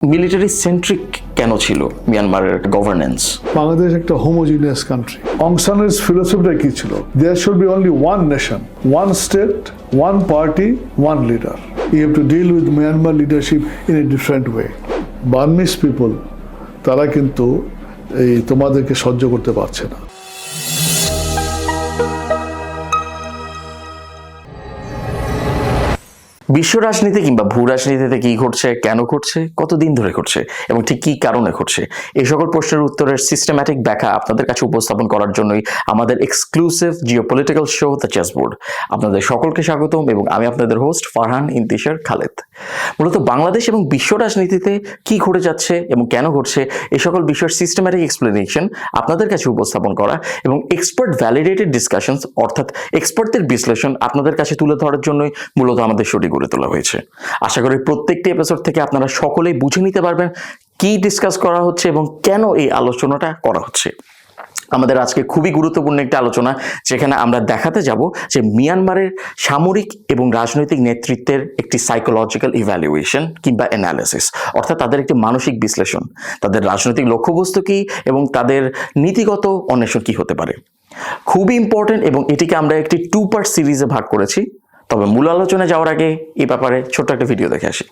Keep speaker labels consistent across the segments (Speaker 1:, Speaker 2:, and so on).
Speaker 1: Military centric কেন ছিল মিয়ানমারের গভর্নেন্স?
Speaker 2: বাংলাদেশ একটা হোমোজিনিয়াস কান্ট্রি। অং সানের ফিলোসফিটা কি ছিল? There should be only one nation, one state, one party, one leader. You have to deal with Myanmar leadership in a different way. Burmese people তারা কিন্তু এই তোমাদেরকে সহ্য করতে পারছে না।
Speaker 1: বিশ্ব রাজনীতি কিংবা ভূ রাজনীতিতে কি ঘটছে, কেন ঘটছে, কতদিন ধরে ঘটছে এবং ঠিক কি কারণে ঘটছে, এই সকল প্রশ্নের উত্তরের সিস্টেম্যাটিক ব্যাখ্যা আপনাদের কাছে উপস্থাপন করার জন্যই আমাদের এক্সক্লুসিভ জিওপলিটিক্যাল শো দ্য চেসবোর্ড। আপনাদের সকলকে স্বাগতম এবং আমি আপনাদের হোস্ট ফারহান ইন্তিশার খালেদ। মূলত বাংলাদেশ এবং বিশ্ব রাজনীতিতে কি ঘটে যাচ্ছে এবং কেন ঘটছে এই সকল বিষয়ের সিস্টেম্যাটিক এক্সপ্লেনেশন আপনাদের কাছে উপস্থাপন করা এবং এক্সপার্ট ভ্যালিডেটেড ডিসকাশনস অর্থাৎ এক্সপার্টদের বিশ্লেষণ আপনাদের কাছে তুলে ধরার জন্যই মূলত আমাদের শোটি গড়ে তোলা হয়েছে। আশা করি প্রত্যেকটি এপিসোড থেকে আপনারা সকলেই বুঝে নিতে পারবেন কি ডিসকাস করা হচ্ছে এবং কেন এই আলোচনাটা করা হচ্ছে। আমাদের আজকে খুবই গুরুত্বপূর্ণ একটা আলোচনা, যেখানে আমরা দেখাতে যাব যে মিয়ানমারের সামরিক এবং রাজনৈতিক নেতৃত্বের একটি সাইকোলজিক্যাল ইভ্যালুয়েশন কিংবা অ্যানালিসিস, অর্থাৎ তাদের একটি মানসিক বিশ্লেষণ, তাদের রাজনৈতিক লক্ষ্যবস্তু কি এবং তাদের নীতিগত অন্বেষণ কি হতে পারে। খুবই ইম্পর্টেন্ট এবং এটিকে আমরা একটি 2 পার্ট সিরিজে ভাগ করেছি। তবে মূল আলোচনায় যাওয়ার আগে এই ব্যাপারে ছোট্ট একটা ভিডিও দেখে আসি।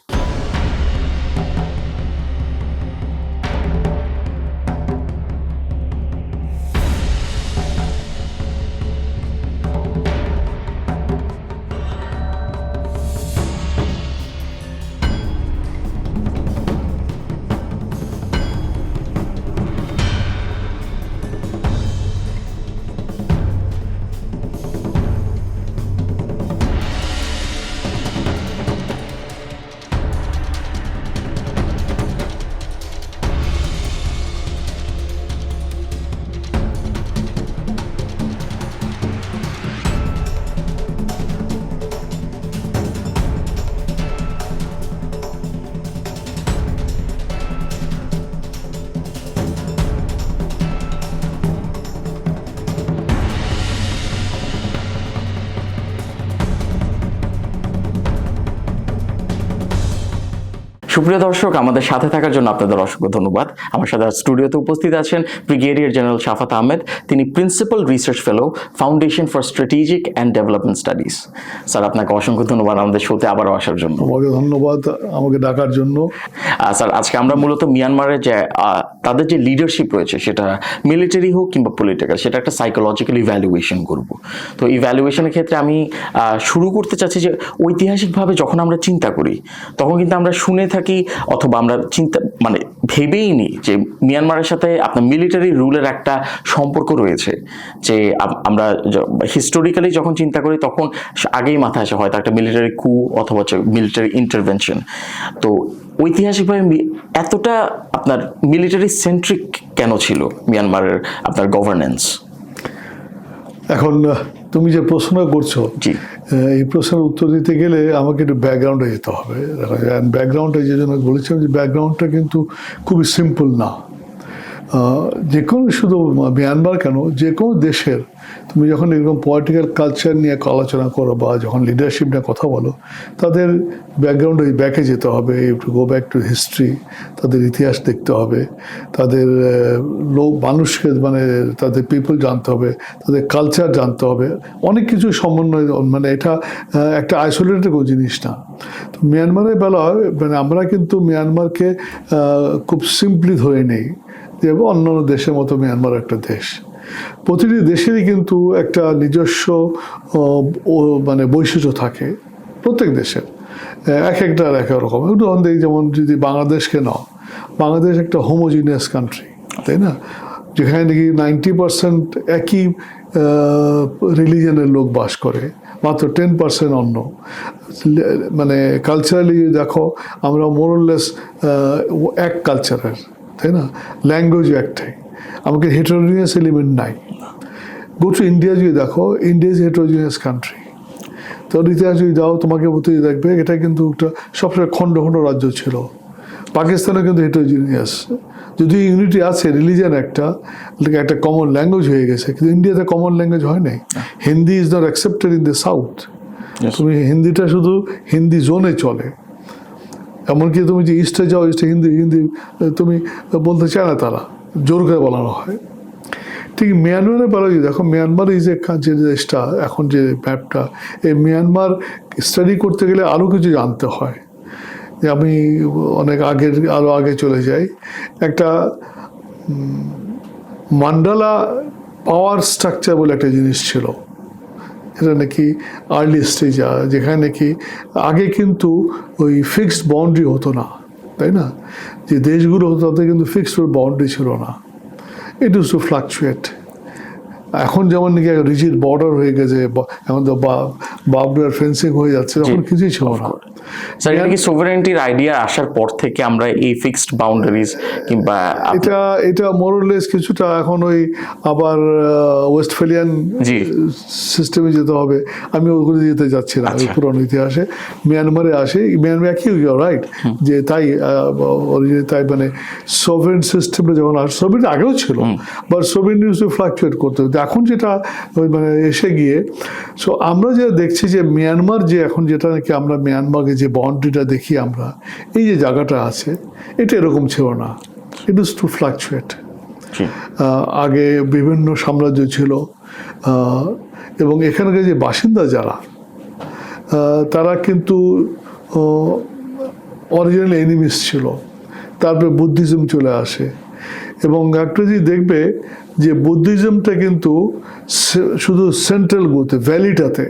Speaker 1: সুপ্রিয় দর্শক, আমাদের সাথে থাকার জন্য আপনাদের অসংখ্য ধন্যবাদ। আমার সাথে স্টুডিওতে উপস্থিত আছেন ব্রিগেডিয়ার জেনারেল শাফাত আহমেদ। তিনি principal research fellow, foundation for strategic and development studies. Sir, আপনাকে অসংখ্য ধন্যবাদ আমাদের শোতে আবারও আসার জন্য।
Speaker 2: তোমাকে ধন্যবাদ আমাকে ডাকার জন্য।
Speaker 1: স্যার, আজকে আমরা মূলত মিয়ানমারের যে তাদের যে লিডারশিপ রয়েছে, সেটা মিলিটারি হোক কিংবা পলিটিক্যাল, সেটা একটা সাইকোলজিক্যাল ইভ্যালুয়েশন করব। তো ইভ্যালুয়েশনের ক্ষেত্রে আমি শুরু করতে চাচ্ছি যে ঐতিহাসিকভাবে যখন আমরা চিন্তা করি, তখন কিন্তু আমরা শুনে থাকি অথবা আমরা ভেবেই নিই যে মিয়ানমারের সাথে আপনার মিলিটারি রুলের একটা সম্পর্ক রয়েছে। যে আমরা হিস্টোরিক্যালি যখন চিন্তা করি তখন আগেই মাথায় আসে হয়তো একটা মিলিটারি কু অথবা মিলিটারি ইন্টারভেনশন। তো ঐতিহাসিকভাবে এতটা আপনার মিলিটারি সেন্ট্রিক কেন ছিল মিয়ানমারের আপনার গভর্নেন্স?
Speaker 2: এখন তুমি যে প্রশ্ন করছো, এই প্রশ্নের উত্তর দিতে গেলে আমাকে একটু ব্যাকগ্রাউন্ডে যেতে হবে। ব্যাকগ্রাউন্ডে যে জন্য বলেছিলাম যে ব্যাকগ্রাউন্ডটা কিন্তু খুবই সিম্পল না। যে কোনো শুধু মিয়ানমার কেন, যে কোনো দেশের তুমি যখন এরকম পলিটিক্যাল কালচার নিয়ে আলোচনা করো বা যখন লিডারশিপ নিয়ে কথা বলো, তাদের ব্যাকগ্রাউন্ডে ব্যাকে যেতে হবে, একটু গো ব্যাক টু হিস্ট্রি, তাদের ইতিহাস দেখতে হবে, তাদের মানুষকে তাদের পিপল জানতে হবে, তাদের কালচার জানতে হবে, অনেক কিছু সমন্বয়। এটা একটা আইসোলেটেড কোনো জিনিস না। তো মিয়ানমারের বেলা আমরা কিন্তু মিয়ানমারকে খুব সিম্পলি ধরে নেই যে অন্য দেশের মতো মিয়ানমার একটা দেশ। প্রতিটি দেশেরই কিন্তু একটা নিজস্ব বৈশিষ্ট্য থাকে, প্রত্যেক দেশের এক একটার এক রকম। উদাহরণ দিই, যেমন যদি বাংলাদেশকে নাও, বাংলাদেশ একটা হোমোজিনিয়াস কান্ট্রি, তাই না? যেখানে নাকি 90% একই রিলিজনের লোক বাস করে, মাত্র 10% অন্য। কালচারালি দেখো আমরা মোরলেস এক কালচারের, তাই না? ল্যাঙ্গুয়েজ একটাই, আমাকে হেটারোজিনিয়াস এলিমেন্ট নাই। গো টু ইন্ডিয়া যদি দেখো, ইন্ডিয়া ইজ হেটারোজিনিয়াস কান্ট্রি। তোর ইতিহাস যদি যাও, তোমাকে প্রতি দেখবে এটা কিন্তু একটা সবসময় খণ্ড খণ্ড রাজ্য ছিল। পাকিস্তানে কিন্তু হেটারোজিনিয়াস, যদি ইউনিটি আছে, রিলিজিয়ান একটা কমন ল্যাঙ্গুয়েজ হয়ে গেছে, কিন্তু ইন্ডিয়াতে কমন ল্যাঙ্গুয়েজ হয় নাই। Hindi is not accepted in the south. তুমি হিন্দিটা শুধু হিন্দি জোনে চলে। এমনকি তুমি যে ইস্টে যাও, ইস্টে হিন্দি হিন্দি তুমি বলতে চায় না, তারা জোর করে বলানো হয়। ঠিক মিয়ানমারের বেলা যদি দেখো, মিয়ানমার যে দেশটা এখন যে ম্যাপটা, এই মিয়ানমার স্টাডি করতে গেলে আরও কিছু জানতে হয়। যে আমি অনেক আরও আগে চলে যাই, একটা মান্ডালা পাওয়ার স্ট্রাকচার বলে একটা জিনিস ছিল, এটা নাকি আর্লি স্টেজ, যেখানে নাকি আগে কিন্তু ওই ফিক্সড বাউন্ডারি হতো না, তাই না? যে দেশগুলো হতো তাতে কিন্তু ফিক্সড বাউন্ডারি ছিল না, ইট ইউজ টু ফ্লাকচুয়েট। এখন যেমন নাকি রিজিড বর্ডার হয়ে গেছে, এখন তো বাবডার ফেন্সিং হয়ে যাচ্ছে, তখন কিছুই ছিল না।
Speaker 1: স্যার, এটা কি সোভারেন্টির আইডিয়া আসার পর থেকে আমরা এই ফিক্সড বাউন্ডারিজ কিংবা
Speaker 2: এটা মোরলেস কিছুটা এখন ওই আবার ওয়েস্টফেলিয়ান সিস্টেমে যেতে হবে। আমি ওগুলো যেতে যাচ্ছি না, ওই পুরনো ইতিহাসে মিয়ানমারে আসে, মিয়ানমার একই রাইট, যে তাই তাই মানে সোভিয়েত সিস্টেমে যখন সোভিয়েত আগেও ছিল, but Soviet use to fluctuate করতে হতো। এখন যেটা মানে এসে গিয়ে, সো আমরা যে দেখছি যে মিয়ানমার যে এখন যেটা নাকি আমরা মিয়ানমারকে যে বাউন্ডারিটা দেখি আমরা, এই যে জায়গাটা আছে, এটা এরকম ছিল না, ইট ইজ টু ফ্লাকচুয়েট। আগে বিভিন্ন সাম্রাজ্য ছিল, এবং এখানকার যে বাসিন্দা যারা, তারা কিন্তু অরিজিনাল এনিমিস ছিল। তারপরে বুদ্ধিজম চলে আসে, এবং একটা যদি দেখবে যে বুদ্ধিজমটা কিন্তু শুধু সেন্ট্রাল গুতে, ভ্যালিটাতে,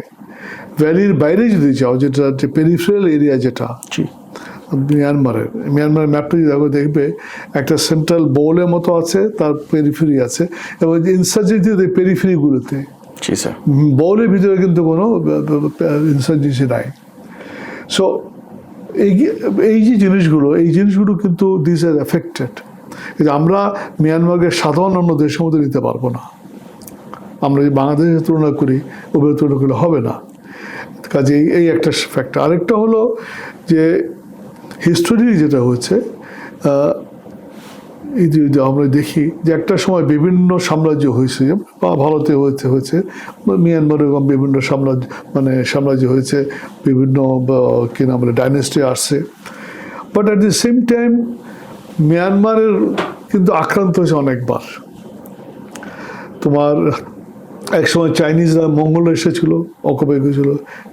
Speaker 2: ভ্যালির বাইরে যদি যাও, যেটা পেরিফেরাল এরিয়া, যেটা মিয়ানমারের ম্যাপটা যদি দেখবে, একটা সেন্ট্রাল বোলের মতো আছে, তার পেরিফেরি আছে, এবং ইনসার্জেন্সি পেরিফেরিগুলোতে, বোলের ভিতরে কিন্তু কোনো ইনসার্জেন্সি নাই। সো এই যে জিনিসগুলো কিন্তু দিস আর এফেক্টেড। কিন্তু আমরা মিয়ানমারকে সাধারণ অন্য দেশের মধ্যে নিতে পারবো না। আমরা যদি বাংলাদেশের তুলনা করি, ওভাবে তুলনা করলে হবে না। কাজে এই একটা ফ্যাক্টর। আরেকটা হলো যে হিস্টোরি যেটা হচ্ছে, আমরা দেখি যে একটা সময় বিভিন্ন সাম্রাজ্য হয়েছে, ভারতে হয়েছে, মিয়ানমারে বিভিন্ন সাম্রাজ্য হয়েছে, বিভিন্ন কি নাম বলে ডাইনেস্টি আসছে। But at the same time মিয়ানমারের কিন্তু আক্রান্ত হয়েছে অনেকবার। তোমার একসময় চাইনিজরা, মঙ্গলরা এসেছিল, অকুপাই করেছিল,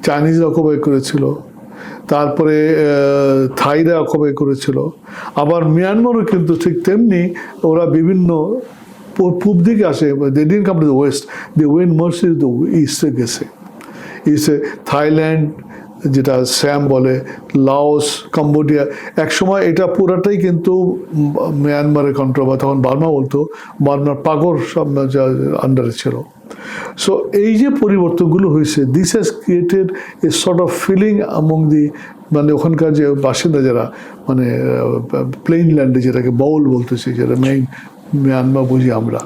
Speaker 2: চাইনিজরা অকুপাই করেছিল, তারপরে থাইরা অকুপাই করেছিল। আবার মিয়ানমারও কিন্তু ঠিক তেমনি, ওরা বিভিন্ন পূব দিকে আসে, they didn't come to the west, they went mostly to the ইস্টে গেছে। ইস্টে থাইল্যান্ড, যেটা স্যাম বলে, লাওস, কম্বোডিয়া, একসময় এটা পুরাটাই কিন্তু মিয়ানমারের কন্ট্রোল, বা তখন বার্মা বলতো, বার্মার পাগর সব আন্ডারে ছিল। সো এই যে পরিবর্তনগুলো হয়েছে, this has created a sort of feeling among the, মানে ওখানকার যে বাসিন্দা যারা, মানে প্লেইন ল্যান্ডে, যেটাকে বাউল বলতেছি, যেটা মেইন মিয়ানমার বুঝি আমরা,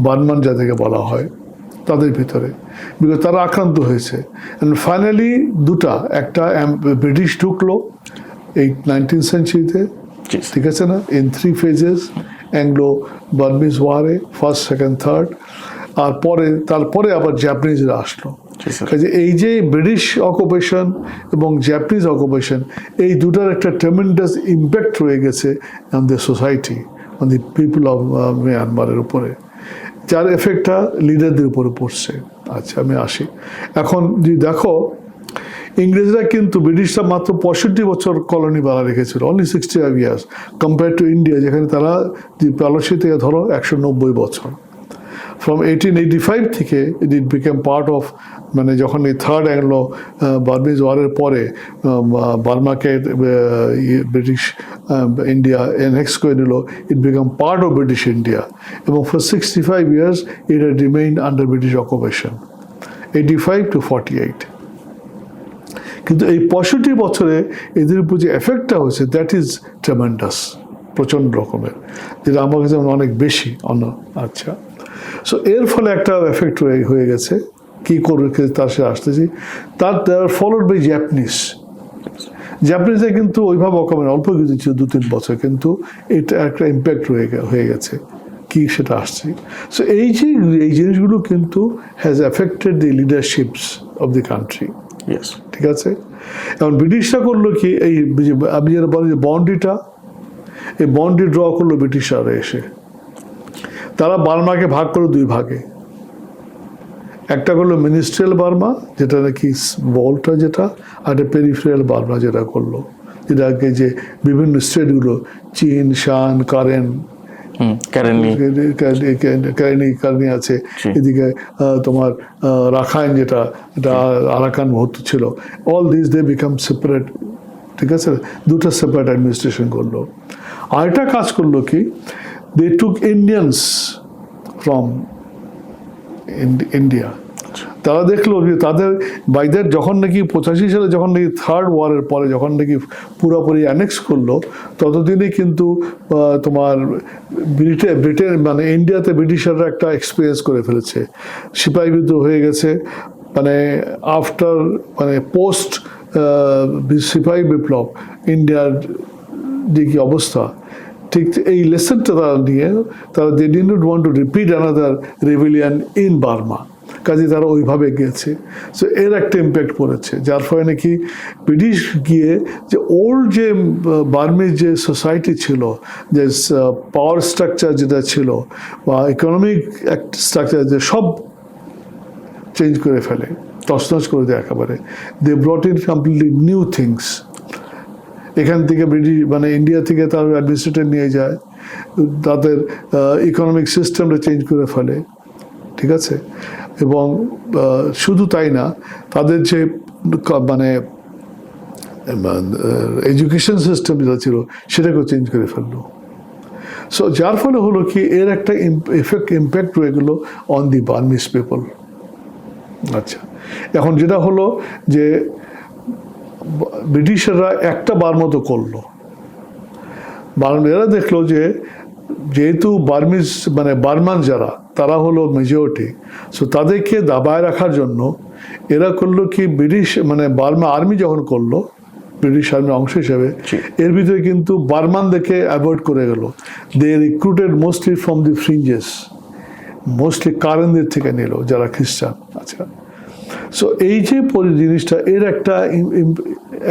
Speaker 2: বার্মান যাদেরকে বলা হয়, তাদের ভিতরে, বিকজ তারা আক্রান্ত হয়েছে। অ্যান্ড ফাইনালি দুটা, একটা ব্রিটিশ ঢুকলো এই 19th সেঞ্চুরিতে, ঠিক আছে না, ইন 3 phases, অ্যাংলো বার্মিজ ওয়ারে, ফার্স্ট, সেকেন্ড, থার্ড, আর তারপরে আবার জাপানিজরা আসলো। কাজে এই যে ব্রিটিশ অকুপেশন এবং জাপানিজ অকুপেশন, এই দুটার একটা ট্রেমেন্ডাস ইম্প্যাক্ট রয়ে গেছে on the society, on the people of মিয়ানমারের উপরে, যার এফেক্টটা লিডারদের উপরে পড়ছে। আচ্ছা, আমি আসি। এখন যদি দেখো, ইংরেজরা কিন্তু, ব্রিটিশরা মাত্র 65 বছর কলোনি বানা রেখেছিল, only 65 years, compare to India, যেখানে তারা পলিসি থেকে ধরো 190 বছর। ফ্রম 1885 থেকে ইট বিকেম পার্ট অফ, মানে যখন এই থার্ড অ্যাংলো বার্মিজ ওয়ারের পরে বার্মাকে ব্রিটিশ ইন্ডিয়া নেক্সট করে নিল, it became part of British India, এবং for 65 years it had remained under British occupation, 85 to 48। কিন্তু এই 65 বছরে এদের উপর যে এফেক্টটা হয়েছে, দ্যাট ইজ ট্রেমেন্ডাস, প্রচণ্ড রকমের, যেটা আমার কাছে অনেক বেশি অন্য। আচ্ছা, সো এর ফলে একটা এফেক্ট হয়ে গেছে, কী করবে তার সে আসতেছি। তার ফলোড বাই জাপানিজরা কিন্তু ওইভাবে অকমেন্ট, অল্প কিছু ছিল, 2-3 বছর, কিন্তু এটা একটা ইম্প্যাক্ট হয়ে গেছে, কি সেটা আসছে। সো এই জিনিসগুলো কিন্তু has affected the লিডারশিপস of the country.
Speaker 1: Yes.
Speaker 2: ঠিক আছে। এখন ব্রিটিশরা করলো কি, এই আমি যেটা বলি যে বাউন্ডারিটা, এই বাউন্ডারি ড্র করলো ব্রিটিশরা এসে। তারা বার্মাকে ভাগ করলো দুই ভাগে। একটা করলো মিনিস্ট্রিয়াল বার্মা, যেটা নাকি বলটা যেটা, আর একটা পেরিফেরাল বার্মা যেটা করলো, যেটাকে যে বিভিন্ন স্টেটগুলো চীন, শান, কারেন, কারেনি আছে, এদিকে তোমার রাখাইন যেটা, এটা আরাকান বহুত ছিল, all this they became separate, ঠিক আছে, দুটো সেপারেট অ্যাডমিনিস্ট্রেশন করলো। আরেকটা কাজ করলো কি, দে টুক ইন্ডিয়ানস ফ্রম ইন্ডিয়া। তারা দেখলো যে তাদের বাইদের যখন নাকি 85 সালে যখন নাকি থার্ড ওয়ারের পরে যখন নাকি পুরোপুরি অ্যানেক্স করলো, ততদিনে কিন্তু তোমার ব্রিটেন মানে ইন্ডিয়াতে ব্রিটিশাররা একটা এক্সপিরিয়েন্স করে ফেলেছে, সিপাহী বিদ্রোহ হয়ে গেছে, মানে আফটার মানে পোস্ট সিপাহী বিপ্লব ইন্ডিয়ার যে কি অবস্থা, ঠিক এই লেসনটা তারা নিয়ে তারা they did not want to repeat another rebellion in Burma, কাজে তারা ওইভাবে গিয়েছে। সো এর একটা ইম্প্যাক্ট পড়েছে, যার ফলে নাকি ব্রিটিশ গিয়ে যে ওল্ড যে বার্মির যে সোসাইটি ছিল, যে পাওয়ার স্ট্রাকচার যেটা ছিল বা ইকোনমিক স্ট্রাকচার, যে সব চেঞ্জ করে ফেলে, তছনছ করে দেয় একেবারে। They brought in completely new things. এখান থেকে ব্রিটিশ মানে ইন্ডিয়া থেকে তার অ্যাডমিনিস্ট্রেটর নিয়ে যায়, তাদের ইকোনমিক সিস্টেমটা চেঞ্জ করে ফেলে, ঠিক আছে। এবং শুধু তাই না, তাদের যে মানে এডুকেশন সিস্টেম যেটা ছিল সেটাকেও চেঞ্জ করে ফেললো। সো যার ফলে হলো কি, এর একটা ইম্প্যাক্ট রয়ে গেলো অন দি বার্মিজ পিপল। আচ্ছা, এখন যেটা হলো যে ব্রিটিশরা একটা বার্মা তো করলো, এরা দেখলো যে যেহেতু বার্মিজ মানে বার্মান যারা, তারা হলো মেজরিটি, সো তাদেরকে দাবায় রাখার জন্য এরা করলো কি, ব্রিটিশ মানে বার্মা আর্মি যখন করলো, ব্রিটিশ আর্মির অংশ হিসেবে, এর ভিতরে কিন্তু বার্মানদেরকে অ্যাভয়েড করে গেল। They recruited mostly from the fringes, mostly কারেনদের থেকে নিল যারা খ্রিস্টান। আচ্ছা, সো এই যে জিনিসটা, এর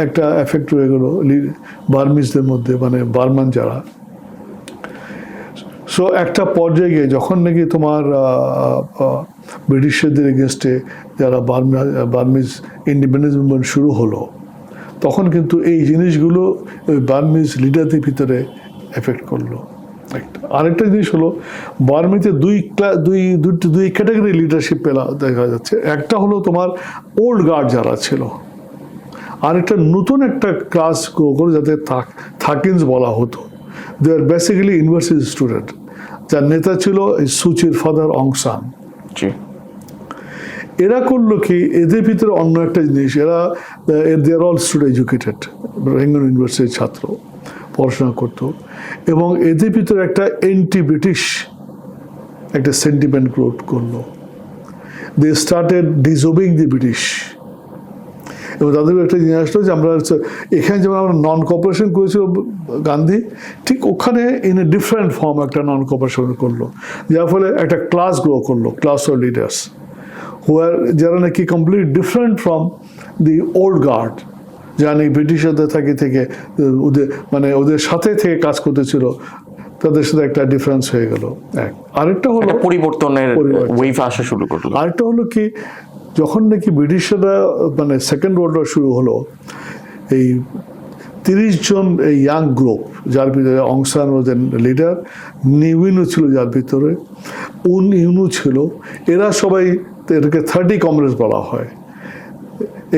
Speaker 2: একটা এফেক্ট রয়ে গেল বার্মিজদের মধ্যে, মানে বার্মান যারা। সো একটা পর্যায়ে গিয়ে যখন নাকি তোমার ব্রিটিশদের এগেনস্টে যারা বার্মিজ ইন্ডিপেন্ডেন্স মুভমেন্ট শুরু হলো, তখন কিন্তু এই জিনিসগুলো ওই বার্মিজ লিডারদের ভিতরে এফেক্ট করলো। আরেকটা জিনিস হলো, বার্মিতে দুই ক্যাটাগরি লিডারশিপ দেখা যাচ্ছে। একটা হলো তোমার ওল্ড গার্ড যারা ছিল, আরেকটা নতুন একটা ক্লাস গ্রো করে, যাতে থাকিন্স বলা হতো। দে আর বেসিক্যালি ইউনিভার্সিটি স্টুডেন্ট, যার নেতা ছিল সুচির ফাদার অং সান। এরা করলো কি, এদের ভিতরে অন্য একটা জিনিস, এরা they are all student educated, Rangoon ইউনিভার্সিটির ছাত্র, পড়াশোনা করতো, এবং এদের ভিতরে একটা অ্যান্টি ব্রিটিশ একটা সেন্টিমেন্ট গ্রোথ করলো। They started disobeying the British. এবং তাদের একটা জিনিস আসলো যে আমরা এখানে যেমন আমরা নন কোঅপারেশন করেছিল গান্ধী, ঠিক ওখানে ইন এ ডিফারেন্ট ফর্ম একটা নন কোঅপারেশন করলো, যার ফলে একটা ক্লাস গ্রো করলো, ক্লাস অফ লিডার্স যারা নাকি complete different from the old guard, যারা নাকি ব্রিটিশদের থেকে ওদের সাথে থেকে কাজ করতেছিল, তাদের সাথে একটা ডিফারেন্স হয়ে গেল। আরেকটা হলো
Speaker 1: পরিবর্তনের ওয়েভ আসা শুরু করলো।
Speaker 2: আরেকটা হলো কি, যখন নাকি ব্রিটিশরা মানে সেকেন্ড ওয়ার্ল্ড ওয়ার শুরু হলো, এই 30 জন এই ইয়াং গ্রুপ, যার ভিতরে অং সান ওদের লিডার, নিউইনও ছিল যার ভিতরে, ইউনু ছিল, এরা সবাই, এটাকে 30 কমরেডস বলা হয়।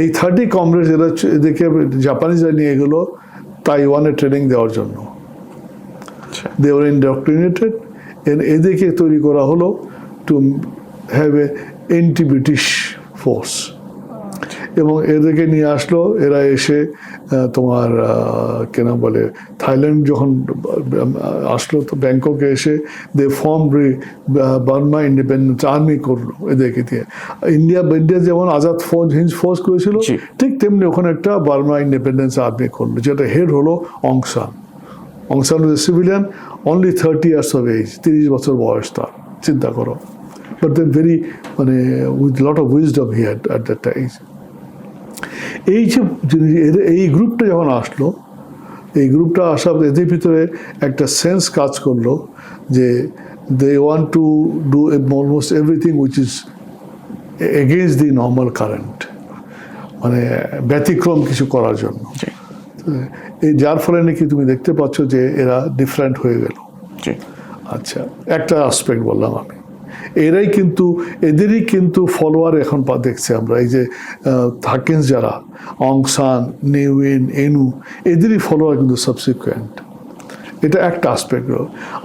Speaker 2: এই 30 কমরেডস এদেরকে জাপানিজরা নিয়ে গেলো তাইওয়ানে ট্রেনিং দেওয়ার জন্য। দে ওয়ার ইনডক্ট্রিনেটেড, এদেরকে তৈরি করা হলো to have a anti British force, এবং এদেরকে নিয়ে আসলো। এরা এসে তোমার কেন বলে থাইল্যান্ড যখন আসলো, তো ব্যাংককে এসে দে ফর্ম বার্মা ইন্ডিপেন্ডেন্স আর্মি করলো এদেরকে দিয়ে। ইন্ডিয়া যেমন আজাদ হিন্দ ফোর্স করেছিল, ঠিক তেমনি ওখানে একটা বার্মা ইন্ডিপেন্ডেন্স আর্মি করলো, যেটা হেড হলো Aung San. Aung San was a civilian, only 30 years of age, 30 বছর বয়স তার, চিন্তা করো। But then very with lot of wisdom he had at that time. এই যে জিনিস এই গ্রুপটা যখন আসলো, এই গ্রুপটা আসার এদের ভিতরে একটা সেন্স কাজ করলো যে they want to do almost everything which is against the normal current, মানে ব্যতিক্রম কিছু করার জন্য। এই যার ফলে নাকি তুমি দেখতে পাচ্ছ যে এরা ডিফারেন্ট হয়ে গেল। আচ্ছা, একটা আসপেক্ট বললাম আমি। এদেরই কিন্তু ফলোয়ার এখন দেখছে আমরা, এই যে থাকেন যারা অং সান, নিউ ইন, এনু, এদেরই ফলোয়ার কিন্তু সাবসিকুয়েন্ট। এটা একটা আসপেক্ট।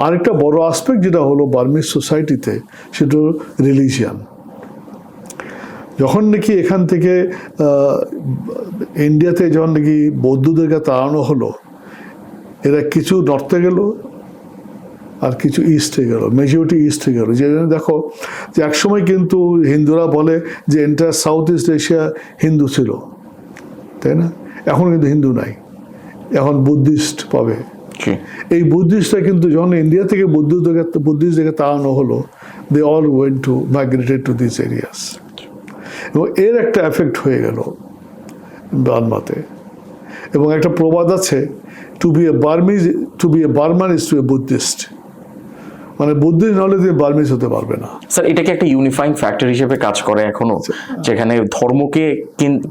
Speaker 2: আরেকটা বড় আসপেক্ট যেটা হলো বার্মিজ সোসাইটিতে, সেটা হলো রিলিজিয়ান। যখন নাকি এখান থেকে ইন্ডিয়াতে যখন নাকি বৌদ্ধদেরকে তাড়ানো হলো, এরা কিছু নর্থে গেল আর কিছু ইস্টে গেল, মেজরিটি ইস্টে গেল। যে জন্য দেখো যে একসময় কিন্তু হিন্দুরা বলে যে entire south east Asia Hindu ছিল, তাই না? এখন কিন্তু হিন্দু নাই, এখন বুদ্ধিস্ট পাবে। এই বুদ্ধিস্টরা কিন্তু যখন ইন্ডিয়া থেকে বুদ্ধিস্টদেরকে তাড়ানো হলো, they all went to migrated to this areas. এবং এর একটা এফেক্ট হয়ে গেল বার্মাতে। এবং একটা প্রবাদ আছে, to be a Burman is to a Buddhist, মানে বুদ্ধিস্ট নলে তুমি বার্মিজ হতে পারবে না।
Speaker 1: স্যার, এটা কি একটা ইউনিফাইং ফ্যাক্টর হিসেবে কাজ করে এখনো, যেখানে ধর্মকে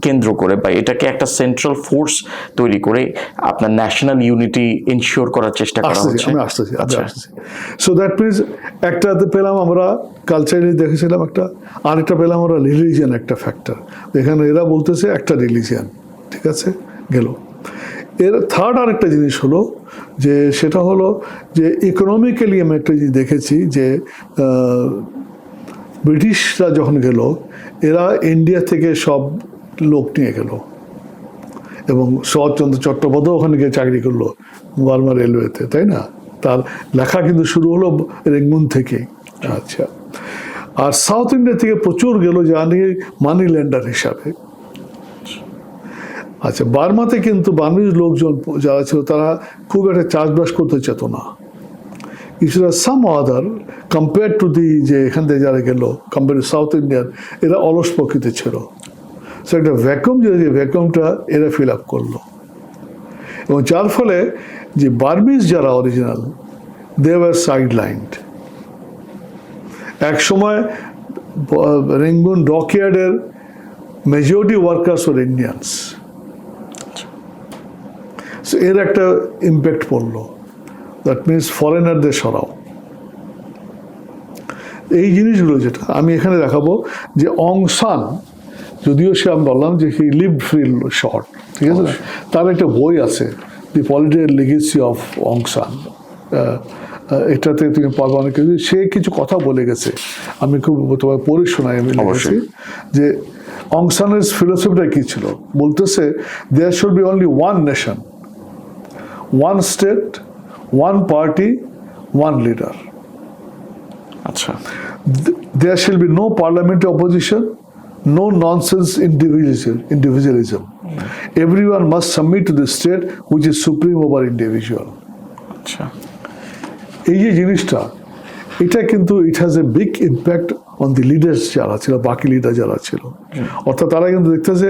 Speaker 1: কেন্দ্র করে বা এটাকে একটা সেন্ট্রাল ফোর্স তৈরি করে আপনার ন্যাশনাল ইউনিটি এনশিওর করার চেষ্টা করা হচ্ছে?
Speaker 2: আমি আসতেছি। সো দ্যাট মিনস একটাতে পেলাম আমরা কালচারালি দেখেছিলাম একটা, আরেকটা পেলাম আমরা রিলিজিয়ান একটা ফ্যাক্টর। এখানে এরা বলতেছে একটা রিলিজিয়ান, ঠিক আছে, গেল। এর থার্ড আরেকটা জিনিস হলো যে সেটা হলো যে ইকোনমিক্যালি আমি একটা জিনিস দেখেছি যে ব্রিটিশরা যখন গেল, এরা ইন্ডিয়া থেকে সব লোক নিয়ে গেল এবং শরৎচন্দ্র চট্টোপাধ্যায় ওখানে গিয়ে চাকরি করলো বার্মা রেলওয়েতে, তাই না? তার লেখা কিন্তু শুরু হলো রেঙ্গুন থেকে। আচ্ছা, আর সাউথ ইন্ডিয়া থেকে প্রচুর গেল জানি মানি ল্যান্ডার হিসাবে। আচ্ছা, বার্মাতে কিন্তু বার্মিজ লোকজন যারা ছিল তারা খুব একটা চাষবাস করতে চেত না। কিছুটা সাম আদার কম্পেয়ার টু দি যে এখান থেকে যারা গেল কম্পেয়ার টু সাউথ ইন্ডিয়ান, এরা অলস প্রকৃতি ছিল। সো একটা ভ্যাকুয়াম যে ভ্যাকুয়ামটা এরা ফিল আপ করলো, এবং যার ফলে যে বার্মিজ যারা original, they were side lined. এক সময় রেঙ্গুন ডকইয়ার্ডের majority workers or Indians. So এর একটা ইম্প্যাক্ট পড়লো। দ্যাট মিনস ফরেনারদের সরাও। এই জিনিসগুলো যেটা আমি এখানে দেখাবো যে অং সান, যদিও সে আমি বললাম যে হি লিভ ফ্রি শর্ট, ঠিক আছে না, তার একটা বই আছে, দি পলিটিক্যাল লিগেসি অফ অং সান। এটাতে তুমি পাবো অনেক কিছু। সে কিছু কথা বলে গেছে, আমি খুব তোমার পড়ে শোনাই। আমি লিখেছি যে অং সানের ফিলোসফিটা কি ছিল। বলতেছে there should be only one nation, one state, one party, one leader.
Speaker 1: আচ্ছা,
Speaker 2: There shall be no parliamentary opposition, no nonsense individualism. Everyone must submit to the state which is supreme over individual.
Speaker 1: আচ্ছা,
Speaker 2: এই যে জিনিসটা, এটা কিন্তু it has a big impact on the leaders যারা ছিল, বাকি লিডার যারা ছিল। অর্থাৎ তারা কিন্তু দেখতেছে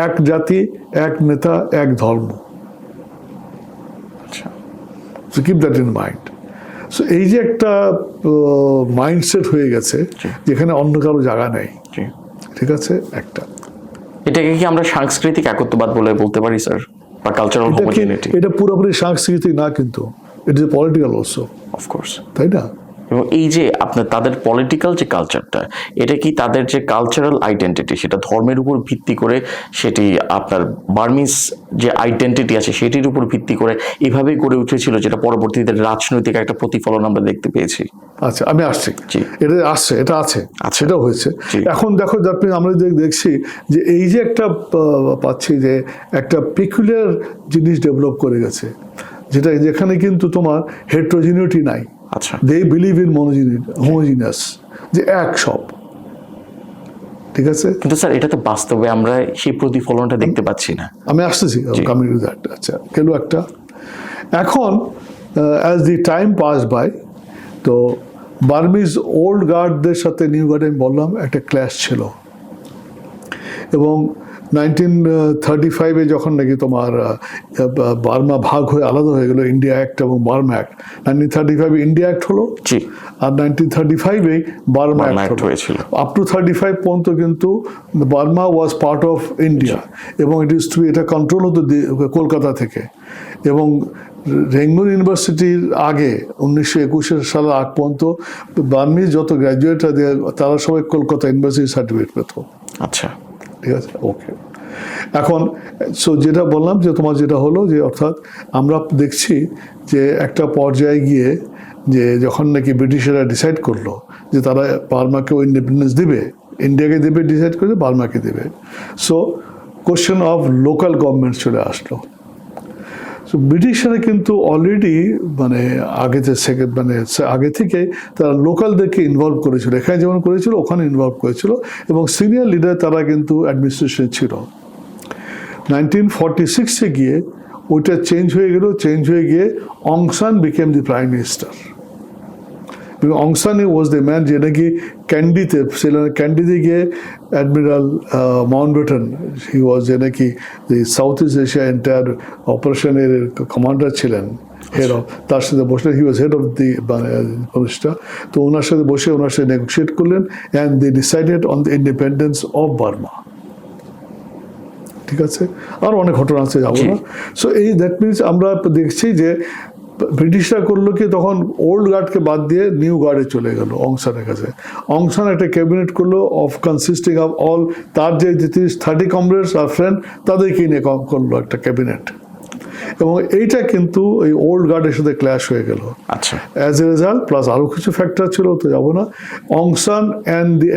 Speaker 2: এক জাতি, এক নেতা, এক ধর্ম। So keep that in mind. So এই যে একটা মাইন্ডসেট হয়ে গেছে যেখানে অন্য কারো জায়গা নেই, ঠিক আছে। একটা
Speaker 1: এটাকে কি আমরা সাংস্কৃতিক একত্ববাদ বলে বলতে পারি স্যার, বা কালচারাল হোমোজেনিটি?
Speaker 2: এটা পুরোপুরি সাংস্কৃতিক না, কিন্তু it is political also,
Speaker 1: of course,
Speaker 2: তাই না?
Speaker 1: এবং এই যে আপনার তাদের পলিটিক্যাল যে কালচারটা, এটা কি তাদের যে কালচারাল আইডেন্টিটি, সেটা ধর্মের উপর ভিত্তি করে, সেটি আপনার বার্মিজ যে আইডেন্টিটি আছে সেটির উপর ভিত্তি করে এভাবেই গড়ে উঠেছিল, যেটা পরবর্তীতে রাজনৈতিক একটা প্রতিফলন আমরা দেখতে পেয়েছি।
Speaker 2: আচ্ছা, আমি আসছি, এটা আছে, সেটাও হয়েছে। এখন দেখো আমরা দেখছি যে এই যে একটা পাচ্ছি যে একটা পিকুলিয়ার জিনিস ডেভেলপ করে গেছে, যেখানে কিন্তু তোমার হেটেরোজিনিটি নাই।
Speaker 1: আচ্ছা,
Speaker 2: they believe in homogeneous, যে এক সব, ঠিক আছে।
Speaker 1: কিন্তু স্যার এটা তো বাস্তবে আমরা সেই প্রতিফলনটা দেখতে পাচ্ছি না।
Speaker 2: আমি আসতেছি, coming to that. আচ্ছা, গেল একটা। এখন as the time passed by, তো বার্মিজ ওল্ড গার্ডদের সাথে নিউ গার্ড, আমি বললাম একটা ক্ল্যাশ ছিল, এবং 1935-এ যখন নাকি তোমার বার্মা ভাগ হয়ে আলাদা হয়ে গেল, ইন্ডিয়া অ্যাক্ট এবং বার্মা অ্যাক্ট, 1935-এ ইন্ডিয়া অ্যাক্ট হলো,
Speaker 1: জি,
Speaker 2: আর 1935-এ বার্মা অ্যাক্ট
Speaker 1: হয়েছিল।
Speaker 2: আপ টু 35 পর্যন্ত কিন্তু Burma was part of India, এবং এটা কন্ট্রোল হতো কলকাতা থেকে। এবং রেঙ্গুন ইউনিভার্সিটির আগে 1921 সালের আগ পর্যন্ত বার্মিজ যত গ্র্যাজুয়েট তারা সবাই কলকাতা ইউনিভার্সিটি সার্টিফিকেট পেত।
Speaker 1: আচ্ছা,
Speaker 2: ঠিক আছে, ওকে। এখন যেটা বললাম যে তোমার যেটা হলো যে অর্থাৎ আমরা দেখছি যে একটা পর্যায়ে গিয়ে যে যখন নাকি ব্রিটিশরা ডিসাইড করলো যে তারা বার্মাকেও ইন্ডিপেন্ডেন্স দিবে, ইন্ডিয়াকে দেবে, ডিসাইড করে বার্মাকে দেবে। So question of local government চলে আসলো। সো ব্রিটিশরা কিন্তু অলরেডি মানে আগে থেকে তারা লোকালদেরকে ইনভলভ করেছিল, এখানে যেমন করেছিল ওখানে ইনভলভ করেছিল, এবং সিনিয়র লিডার তারা কিন্তু অ্যাডমিনিস্ট্রেশন ছিল। 1946-এ গিয়ে ওইটা চেঞ্জ হয়ে গিয়ে Aung San became the prime minister. Aung San was the man যে নাকি ক্যান্ডিতে গিয়ে অ্যাডমিরাল মাউন্টব্যাটেন, হি ওয়াজ যে নাকি দি সাউথ ইস্ট এশিয়া এন্টায়ার অপারেশনের কমান্ডার ছিলেন, হেড অফ, তার সাথে বসে, হি ওয়াজ হেড অফ দি পুলিশটা। তো ওনার সাথে বসে ওনার সাথে নেগোশিয়েট করলেন, and they decided on the independence of Burma. ঠিক আছে, আর অনেক ঘটনা আছে, যাবো না। সো দ্যাট মিনস আমরা দেখছি যে ব্রিটিশরা করলো কি, তখন ওল্ড গার্ডকে বাদ দিয়ে নিউ গার্ডে চলে গেল অং সানের কাছে। অং সান একটা ক্যাবিনেট করলো অফ কনসিস্টিং অফ অল, তার যে 30 কমরেডস আর ফ্রেন্ড তাদেরকে নিয়ে করলো একটা ক্যাবিনেট, এবং এইটা কিন্তু ওই ওল্ড গার্ডের সাথে ক্ল্যাশ হয়ে গেল।
Speaker 1: আচ্ছা,
Speaker 2: অ্যাজ এ রেজাল্ট, প্লাস আরও কিছু ফ্যাক্টর ছিল, তো যাবো না। Aung San and the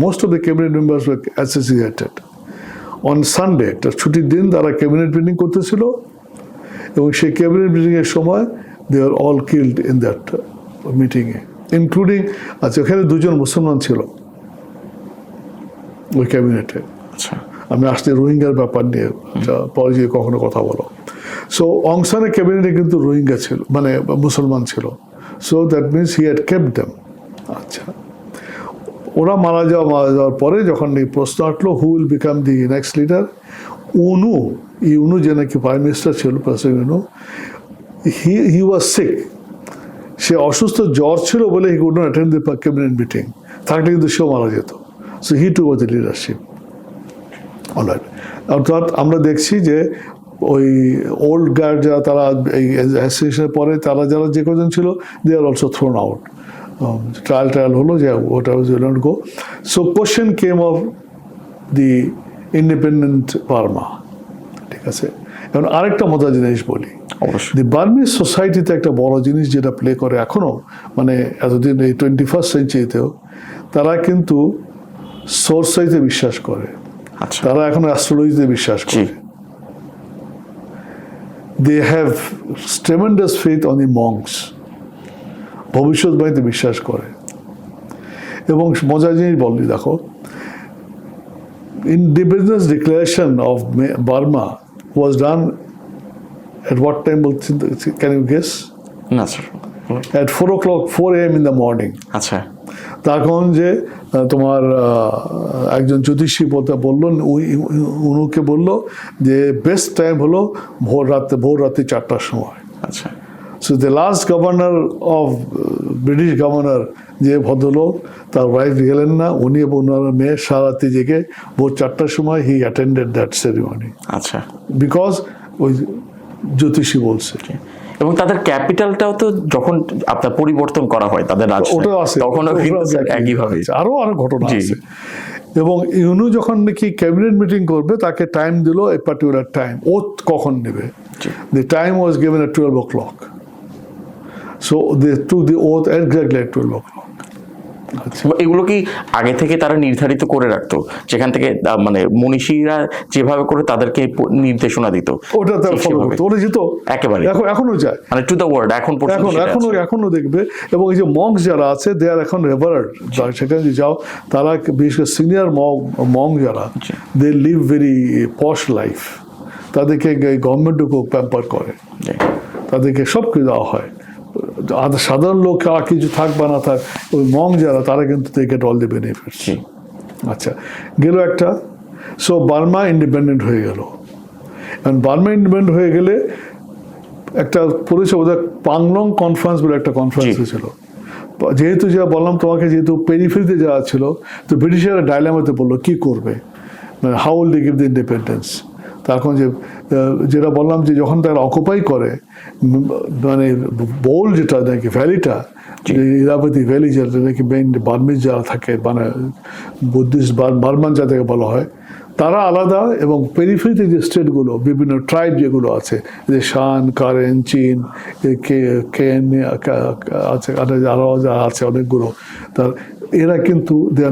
Speaker 2: most of the cabinet members were associated on Sunday, একটা ছুটির দিন তারা ক্যাবিনেট মিটিং করতেছিল, এবং সেই ক্যাবিনেট মিটিংয়ের সময় দে are all killed in that মিটিংয়ে, ইনক্লুডিং, আচ্ছা ওখানে 2জন মুসলমান ছিল ওই ক্যাবিনেটে।
Speaker 1: আচ্ছা,
Speaker 2: আমি আসতে রোহিঙ্গার ব্যাপার নিয়ে পরে যে কখনো কথা বলো। সো অং সানের ক্যাবিনেটে কিন্তু রোহিঙ্গা ছিল, মানে মুসলমান ছিল। So that means he had kept them. আচ্ছা, ওরা মারা যাওয়ার পরে যখন এই প্রশ্ন আসলো who will become the next leader, U Nu যে নাকি প্রাইম মিনিস্টার ছিল, president U Nu, he was sick, সে অসুস্থ, জ্বর ছিল বলে he could not attend the cabinet meeting, থাকলে কিন্তু সেও মারা যেত। So he too was the leadership. Alright, অর্থাৎ আমরা দেখছি যে ওই ওল্ড গার্ড যারা, তারা এই অ্যাসোসিয়েশনের পরে তারা যারা যে কজন ছিল, they are also thrown out. Trial হলো যে ওটা was will not go. So question came of the independent Burma. ঠিক আছে, এখন আরেকটা মজার জিনিস বলি, দি বার্মিজ সোসাইটিতে একটা বড় জিনিস যেটা প্লে করে এখনো, মানে এতদিন এই 21st সেঞ্চুরিতেও, তারা কিন্তু সোর্সাইতে বিশ্বাস করে।
Speaker 1: আচ্ছা,
Speaker 2: তারা এখন অ্যাস্ট্রোলজিতে বিশ্বাস করে। They have tremendous faith on the monks, ভবিষ্যৎবাণীতে বিশ্বাস করে। এবং মজার জিনিস বললি, দেখো, independence declaration of Burma was done at what time? Can you guess?
Speaker 1: না sir,
Speaker 2: At 4 a.m. in the morning.
Speaker 1: আচ্ছা,
Speaker 2: তখন যে তোমার একজন জ্যোতিষী বললেন, উনুকে বললো যে বেস্ট টাইম হলো ভোর রাত্রি 4টার সময়।
Speaker 1: আচ্ছা,
Speaker 2: so the last governor of British governor যে ভদ্রলোক, তার ওয়াইফ গেলেন না, উনি এবং ওনার মেয়ে সারা রাত্রি জেগে ভোর 4টার সময় হি অ্যাটেন্ডেড দ্যাট সেরিমনি।
Speaker 1: আচ্ছা,
Speaker 2: বিকজ ওই জ্যোতিষী বলছে।
Speaker 1: এবং তাদের ক্যাপিটালটাও তো যখন আপনার পরিবর্তন করা হয় তাদের
Speaker 2: ওটা আছে,
Speaker 1: তখনও কিন্তু একইভাবে
Speaker 2: আরো অনেক ঘটনা আছে। এবং ইউনু যখন নাকি ক্যাবিনেট মিটিং করবে, তাকে টাইম দিল, এ পার্টিকুলার টাইম, ওথ কখন নেবে। The time was given at 12 o'clock. So they took the oath exactly at 12 o'clock.
Speaker 1: এগুলো কি আগে থেকে তারা নির্ধারিত করে রাখতো, যেখান থেকে মানে মনীষীরা যেভাবে করে তাদেরকে নির্দেশনা দিত,
Speaker 2: ওটা তারা ফলো করতো, ওরা যেত
Speaker 1: একেবারে,
Speaker 2: এখনো যায়,
Speaker 1: মানে টু দ্য ওয়ার্ড,
Speaker 2: এখনো দেখবে। এবং এই যে মংস যারা আছে, দে আর এখন রেভারেন্ড, সেখানে যে যাও, তারা বিশেষ করে সিনিয়র মং যারা, they live very posh life, তাদেরকে গভর্নমেন্টও প্যাম্পার করে, তাদেরকে সব কিছু দেওয়া হয়। সাধারণ লোক আর কিছু থাক বা না থাক, ওই মং যারা, তারা কিন্তু they get all the benefits. আচ্ছা, গেল একটা। সো বার্মা ইন্ডিপেন্ডেন্ট হয়ে গেল। কারণ বার্মা ইন্ডিপেন্ডেন্ট হয়ে গেলে একটা পরিচয় ওদের পাংলং কনফারেন্স বলে একটা কনফারেন্স ছিল। যেহেতু যা বললাম তোমাকে, যেহেতু পেরিফেরিতে যাওয়া ছিল, তো ব্রিটিশরা ডাইলেমাতে পড়লো কী করবে, মানে how will they give the independence. তখন যেটা বললাম যে যখন তারা অকুপাই করে, মানে বোল যেটা নাকি ভ্যালিটা, ইরাবতী ভ্যালি যেটা নাকি মেইন বার্মিজ যারা থাকে, মানে বুদ্ধিস্ট বার্মান যাদেরকে বলা হয়, তারা আলাদা, এবং পেরিফেরিতে যে স্টেটগুলো বিভিন্ন ট্রাইব যেগুলো আছে, যে শান, কারেন, চীন, কেন আছে, আরও যা আছে অনেকগুলো, তার এরা কিন্তু দে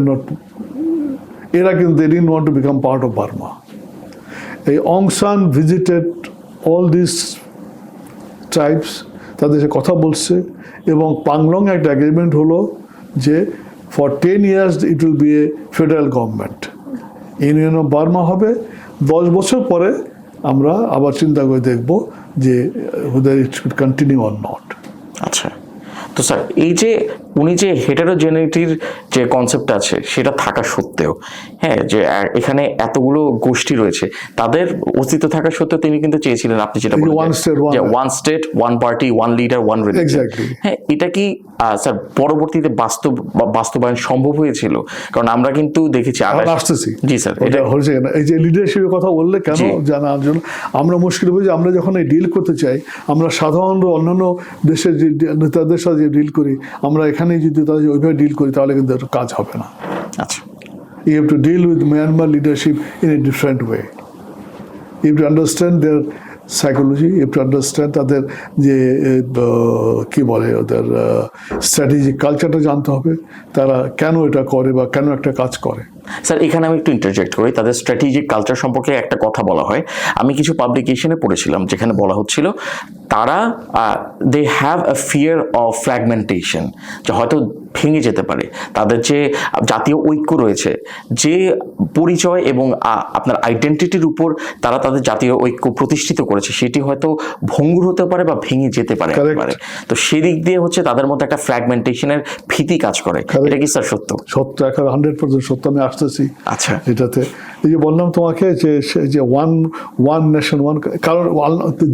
Speaker 2: didn't want to become part of Burma. এই অং সান ভিজিটেড অল দিস ট্রাইবস, তাদের সাথে কথা বলছে, এবং পাংলং একটা এগ্রিমেন্ট হলো যে for 10 years it will B A federal government, union of Burma হবে। 10 বছর পরে আমরা আবার চিন্তা করে দেখব যে whether it should continue or not.
Speaker 1: আচ্ছা, তো স্যার এই যে উনি যে হেটারোজেনিটির যে কনসেপ্ট আছে সেটা থাকা সত্ত্বেও, হ্যাঁ, যে এখানে এতগুলো গোষ্ঠী রয়েছে, তাদের অস্তিত্ব থাকা সত্ত্বেও তিনি কিন্তু চেয়েছিলেন, আপনি যেটা বললেন, one state, one party, one leader, one religion. হ্যাঁ, এটা কি স্যার পরবর্তীতে বাস্তবায়ন সম্ভব হয়েছিল? কারণ আমরা কিন্তু দেখেছি
Speaker 2: আসতেছি।
Speaker 1: জি স্যার,
Speaker 2: এটা হয়েছে কেন, এই যে লিডারশিপের কথা বললে কেন জানার জন্য আমরা মুশকিল বুঝি, আমরা যখন এই ডিল করতে চাই, আমরা সাধারণত অন্যান্য দেশের যে নেতাদের সাথে যে ডিল করি, আমরা এখানে যদি তাদের ওইভাবে ডিল করি তাহলে কিন্তু কাজ হবে না।
Speaker 1: আচ্ছা,
Speaker 2: you have to deal with Myanmar leadership in a different way. You have to understand their psychology, you have to understand তাদের যে কি বলে ওদের স্ট্র্যাটেজিক কালচারটা জানতে হবে, তারা কেন এটা করে বা কেন একটা কাজ করে।
Speaker 1: স্যার এখানে আমি একটু ইন্টারজেক্ট করি, তাদের স্ট্র্যাটেজিক কালচার সম্পর্কে একটা কথা বলা হয়, আমি কিছু পাবলিকেশনে পড়েছিলাম যেখানে বলা হচ্ছিল তারা they have a fear of fragmentation, যে হয়তো ভেঙে যেতে পারে। তাদের যে জাতীয় ঐক্য রয়েছে, যে পরিচয় এবং আপনার আইডেন্টিটির উপর তারা তাদের জাতীয় ঐক্য প্রতিষ্ঠিত করেছে, সেটি হয়তো ভঙ্গুর হতে পারে বা ভেঙে যেতে পারে। তো সেদিক দিয়ে হচ্ছে তাদের মধ্যে একটা ফ্র্যাগমেন্টেশনের ভীতি কাজ করে। এটা কি স্যার সত্য?
Speaker 2: সত্য, 100% সত্য। আমি আসতেছি
Speaker 1: আচ্ছা
Speaker 2: এটাতে। এই যে বললাম তোমাকে যে ওয়ান নেশন ওয়ান, কারণ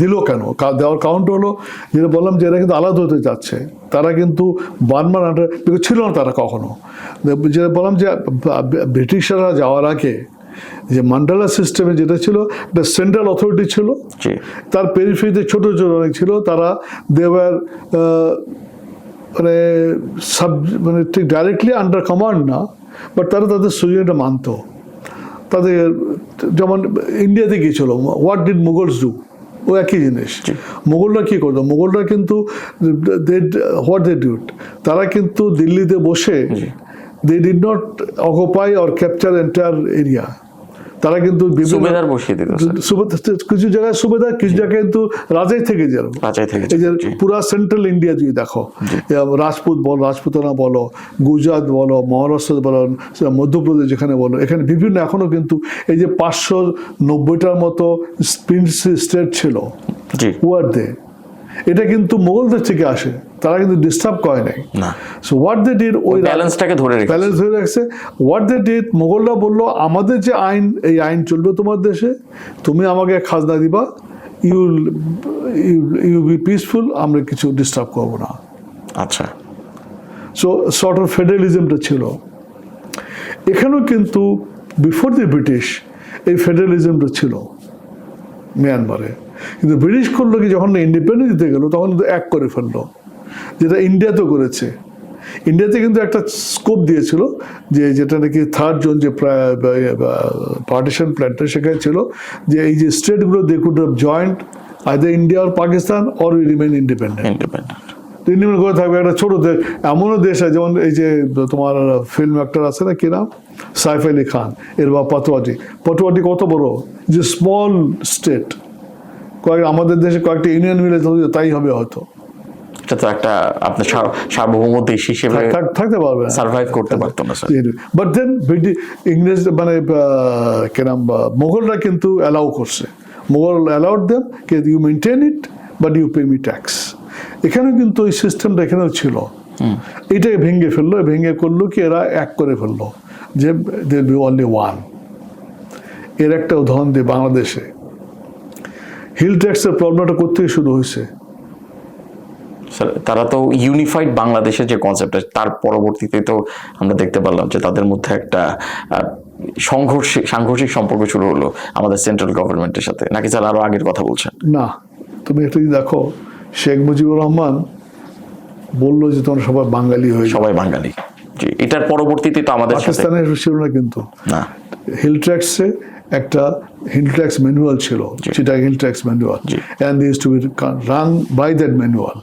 Speaker 2: দিল কেন, দেওয়ার কারণটা হলো যেটা বললাম যে এরা কিন্তু আলাদা হতে যাচ্ছে, তারা কিন্তু বার্মার আন্ডার ছিল না তারা কখনো। যেটা বললাম যে ব্রিটিশরা যাওয়ার আগে যে মান্ডালা সিস্টেমে যেটা ছিল, একটা সেন্ট্রাল অথরিটি ছিল, তার পেরিফেরিতে ছোট ছোট অনেক ছিল, তারা দেওয়ার মানে ঠিক ডাইরেক্টলি আন্ডার কমান্ড না, বাট তারা তাদের সুযোগটা মানত। তাদের যেমন ইন্ডিয়াতে গিয়েছিল, হোয়াট ডিড মুঘলস ডু, ও একই জিনিস। মুঘলরা কী করতো, মুঘলরা কিন্তু হোয়াট দে ডিড, তারা কিন্তু দিল্লিতে বসে they did not occupy or capture entire area, তারা কিন্তু
Speaker 1: সুবেদার বসিয়ে দিত,
Speaker 2: কিছু জায়গায় সুবেদার, কিছু জায়গায় কিন্তু রাজাই থেকে যেত। এই যে পুরা সেন্ট্রাল ইন্ডিয়া যদি দেখো, রাজপুত বলো, রাজপুতানা বলো, গুজরাট বলো, মহারাষ্ট্র বলো, মধ্যপ্রদেশ যেখানে বলো, এখানে বিভিন্ন এখনো কিন্তু এই যে 590টার মতো স্টেট ছিল, ওয়ার দে, এটা কিন্তু মোগলদের থেকে আসে, তারা কিন্তু ডিস্টার্ব করে নাই। সো হোয়াট দে ডিড, ওই
Speaker 1: ব্যালেন্সটাকে ধরে
Speaker 2: রাখছে। হোয়াট দে ডিড, মোগলরা বললো আমাদের যে আইন, এই আইন চলবে তোমার দেশে, তুমি আমাকে খাজনা দিবা, ইউ বি পিসফুল, আমরা কিছু ডিস্টার্ব করবো না।
Speaker 1: আচ্ছা,
Speaker 2: সো সর্ট অফ ফেডারেলিজমটা ছিল এখানেও, কিন্তু বিফোর দি ব্রিটিশ এই ফেডারেলিজমটা ছিল মিয়ানমারে। কিন্তু ব্রিটিশ করলো কি, যখন ইন্ডিপেন্ডেন্স দিতে গেল তখন এক করে ফেললো, যেটা ইন্ডিয়াতেও করেছে। ইন্ডিয়াতে কিন্তু একটা স্কোপ দিয়েছিল যে যেটা নাকি থার্ড জোন, যে পার্টিশন প্ল্যানটা সেখানে ছিল যে এই যে স্টেটগুলো they could have joined either India or Pakistan or we remain independent করে থাকবে। একটা ছোট দেশ, এমনও দেশ আছে যেমন এই যে তোমার ফিল্ম অ্যাক্টর আছে না, কি নাম, সাইফ আলী খান, এর বা পাটোয়াটি কত বড়, যে স্মল স্টেট, আমাদের দেশে কয়েকটা ইউনিয়ন মিলে তাই হবে হয়তো।
Speaker 1: এটা তো একটা আপনার সার্বভৌম দেশ হিসেবে
Speaker 2: থাকতে পারবে,
Speaker 1: সার্ভাইভ করতে পারতো না স্যার।
Speaker 2: বাট দেন ইংরেজ মানে কেনাম মোগলরা কিন্তু অ্যালাউ করছে, মোগল অ্যালাউড দেম কে you maintain it but you pay me tax. এখানেও কিন্তু ওই সিস্টেমটা এখানেও ছিল, এটাকে ভেঙে ফেললো, ভেঙে করলো কি এরা এক করে ফেললো যে they will be only one. এর একটা উদাহরণ দিয়ে বাংলাদেশে হিল ট্যাক্সের প্রবলেমটা কোথেকে শুরু হয়েছে?
Speaker 1: স্যার তারা তো ইউনিফাইড বাংলাদেশের যে কনসেপ্ট তার পরবর্তীতে তো আমরা দেখতে পারলাম যে তাদের মধ্যে একটা সাংঘর্ষিক সম্পর্ক শুরু হলো আমাদের সেন্ট্রাল গভর্নমেন্টের সাথে, নাকি স্যার আরো আগের কথা বলছেন?
Speaker 2: না, তুমি একটা দেখো, শেখ মুজিবুর রহমান বললো যে তোমরা সবাই বাঙালি হয়ে যাও।
Speaker 1: সবাই বাঙালি, জি। এটার পরবর্তীতে তো আমাদের সাথে
Speaker 2: পাকিস্তানে ছিল না, কিন্তু
Speaker 1: না,
Speaker 2: হিল ট্যাক্সে একটা হিল ট্যাক্স ম্যানুয়াল ছিল, যেটা hill tax manual, and is to be run by that manual.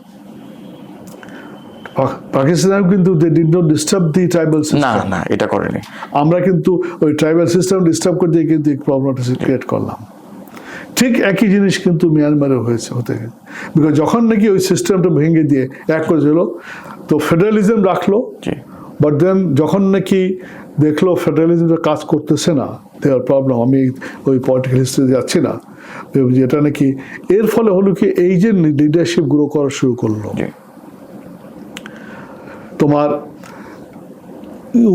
Speaker 2: Pakistan কিন্তু they did not disturb the tribal system.
Speaker 1: না না, এটা করেনি।
Speaker 2: আমরা কিন্তু ওই ট্রাইবাল সিস্টেম ডিস্টার্ব করে দিয়ে কিন্তু এই প্রবলেমটা ক্রিয়েট করলাম। ঠিক একই জিনিস কিন্তু মিয়ানমারে হতে গেছে, বিকজ যখন নাকি ওই সিস্টেমটা ভেঙে দিয়ে এক করেছিল, তো ফেডারেলিজম রাখলো, বাট দেন যখন নাকি দেখলো ফেডারেলিজমটা কাজ করতেছে না, দেওয়ার প্রবলেম, আমি ওই পলিটিক্যাল হিস্ট্রি যাচ্ছি না, যেটা নাকি এর ফলে হলো কি এই যে লিডারশিপ গ্রো করা শুরু করলো। তোমার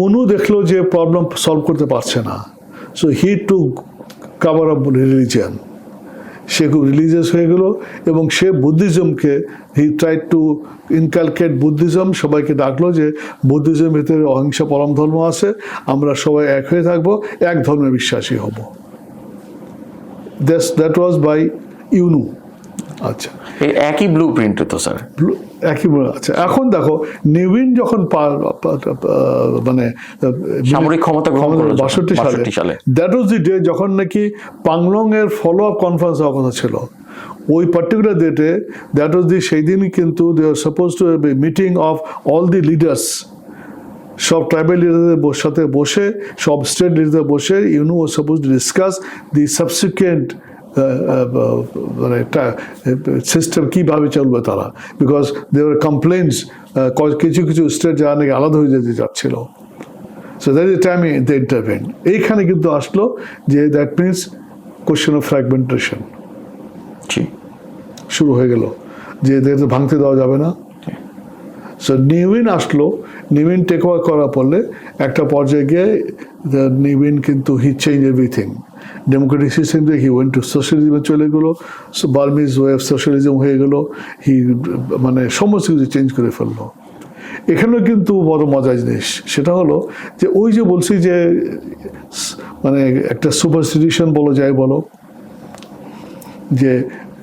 Speaker 2: অনু দেখলো যে প্রবলেম সলভ করতে পারছে না, so he too cover up religion, সে খুব রিলিজিয়াস হয়ে গেল এবং সে বুদ্ধিজমকে he try to inculcate Buddhism, সবাইকে ডাকলো যে বুদ্ধিজমের ভিতরে অহিংসা পরম ধর্ম আছে, আমরা সবাই এক হয়ে থাকবো, এক ধর্মে বিশ্বাসী হব। That was by U Nu. আচ্ছা,
Speaker 1: এই একই ব্লু প্রিন্ট তো স্যার,
Speaker 2: একই। আচ্ছা, এখন দেখো নিউইন যখন মানে
Speaker 1: সামরিক ক্ষমতা 62 সালে,
Speaker 2: দ্যাট ওয়াজ দি ডে যখন নাকি পাংলং এর ফলো আপ কনফারেন্স হওয়ার কথা ছিল। ওই পার্টিকুলার ডেটে, দ্যাট ওয়াজ দি, সেই দিনই কিন্তু they are suppose to be meeting of all the leaders, সব ট্রাইবাল লিডারদের সাথে বসে, সব স্টেট লিডারদের বসে, U Nu was suppose to discuss the subsequent মানে একটা সিস্টেম কীভাবে চলবে তারা, বিকজ দেওয়ার কমপ্লেন্টস, কিছু কিছু স্টেট যারা নাকি আলাদা হয়ে যেতে যাচ্ছিল। So that is time they intervene. এইখানে কিন্তু আসলো যে that means question of fragmentation শুরু হয়ে গেল, যে এদের ভাঙতে দেওয়া যাবে না। সো নিউইন আসলো, নিউইন টেক ওভার করার পরে একটা পর্যায়ে গিয়ে নিউইন কিন্তু he change everything. Democratic system থেকে হি ওয়েন্ট টু সোশ্যালিজমে চলে গেলো, বার্মিজ ওয়ে অফ সোশ্যালিজম হয়ে গেলো, হি মানে সমস্ত কিছু চেঞ্জ করে ফেললো। এখানেও কিন্তু বড় মজার জিনিস সেটা হলো যে ওই যে বলছি যে মানে একটা সুপারস্টিটিউশন বলো, যাই বলো, যে